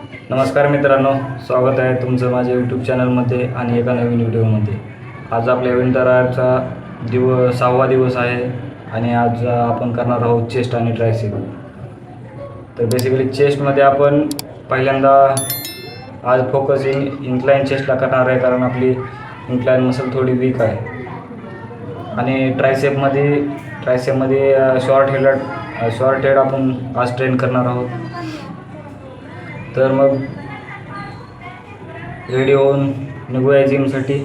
नमस्कार मित्रांनो, स्वागत आहे तुमचं माझ्या यूट्यूब चॅनलमध्ये आणि एका नवीन व्हिडिओमध्ये. आज आपल्या विंटराचा 6वा दिवस आहे आणि आज आपण करणार आहोत चेस्ट आणि ट्रायसेप. तर बेसिकली चेस्टमध्ये आपण पहिल्यांदा आज फोकस इन्क्लाइन चेस्टला करणार आहे, कारण आपली इन्क्लाइन मसल थोडी वीक आहे. आणि ट्रायसेपमध्ये शॉर्ट हेड आपण आज ट्रेन करणार आहोत. तर मग रेडी होऊन निघूया जिमसाठी.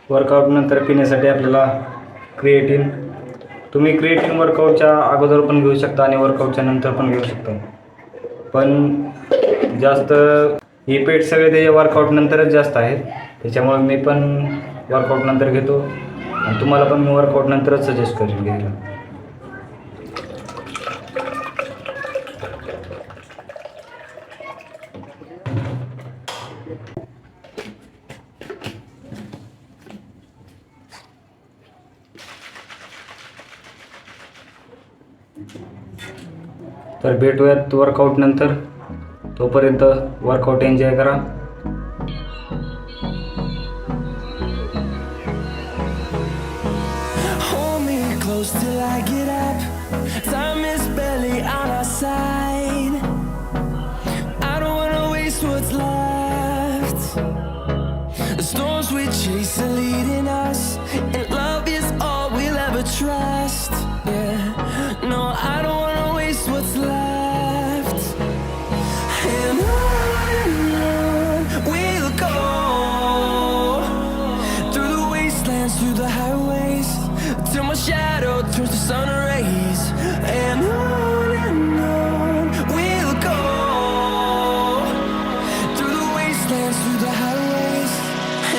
वर्कआउट नंतर पिण्यासाठी आपल्याला क्रिएटिन. तुम्ही क्रिएटिन वर्कआउटच्या अगोदर पण घेऊ शकता आणि वर्कआउटच्या नंतर पण घेऊ शकता, पण जास्त इफेक्ट सगळे त्याच्या वर्कआउट नंतरच जास्त आहेत. त्याच्यामुळे मी पण वर्कआउट नंतर घेतो आणि तुम्हाला पण मी वर्कआउट नंतरच सजेस्ट करेन घ्यायला. तर भेटूयात वर्कआउट नंतर. तोपर्यंत वर्कआउट एन्जॉय करा. Hold me close till I get up. Time is barely on our side. I don't wanna waste what's left. The storms we chase are leading us, and love is all we'll ever trust. Yeah, no, I don't wanna waste what's left. And on we'll go, through the wastelands, through the highways, till my shadow turns to sun rays. And on we'll go, through the wastelands, through the highways.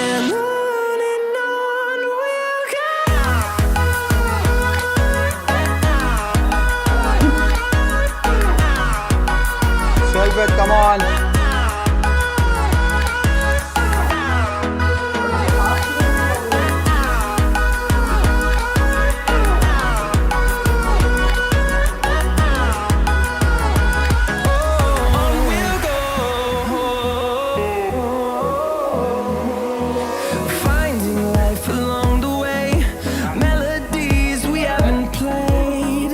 And on we'll go. Solbert, come on. On we'll go, finding life along the way, melodies we haven't played.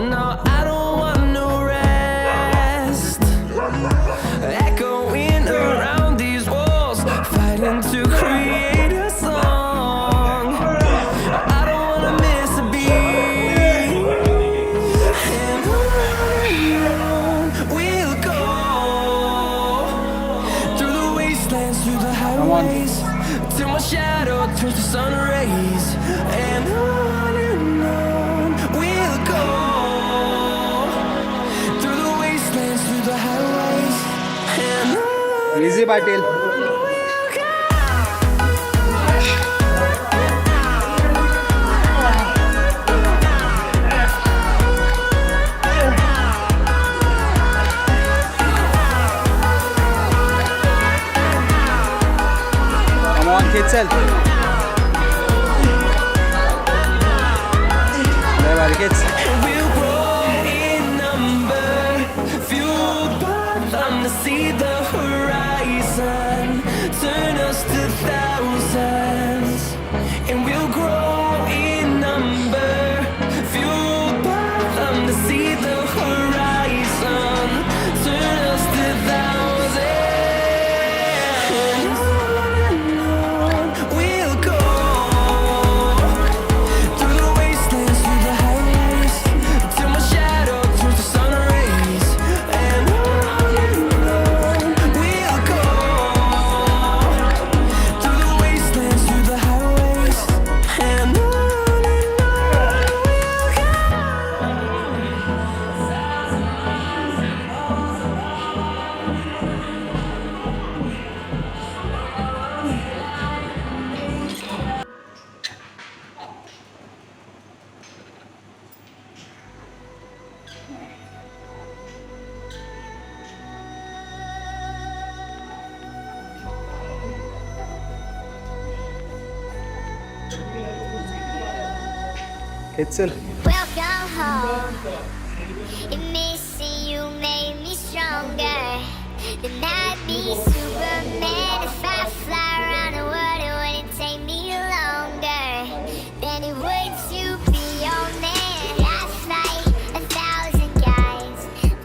No, I don't want no rest, echoing around these walls, fighting to create a song. I don't wanna miss a beat. And on we'll go, through the wastelands, through the highways, till my shadow turns to sun rays. And on we'll go, through the wastelands, through the highways. And on Easy, Patil. Come on, kids. There are kids. we'll grow in number, fueled by them to see the horizon, turn us to thousands. And we'll grow in number, fueled by them to see the horizon, turn us to thousands. And on we'll खेच चल. Welcome home. And missing you made me stronger. Then I'd be Superman. If I fly around the world, it wouldn't take me longer than it would to be your man. I fight 1,000 guys,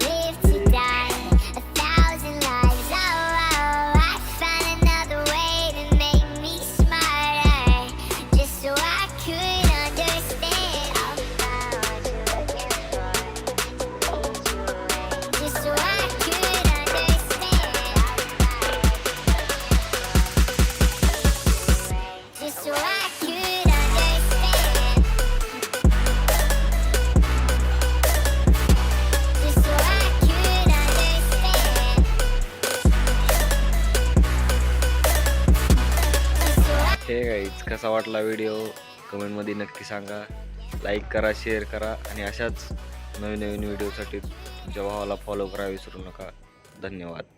live to die 1,000 lives. Oh, I find another way to make me smarter, just so I could understand. Just so I could understand. Just so I could understand. Just so I could understand. Just so I hey guys कसा वाटला video कमेंटमध्ये नक्की सांगा. Like करा, share करा आणि अशाच नवीन नवीन व्हिडिओसाठी तुमच्या भावाला फॉलो करा विसरू नका. धन्यवाद.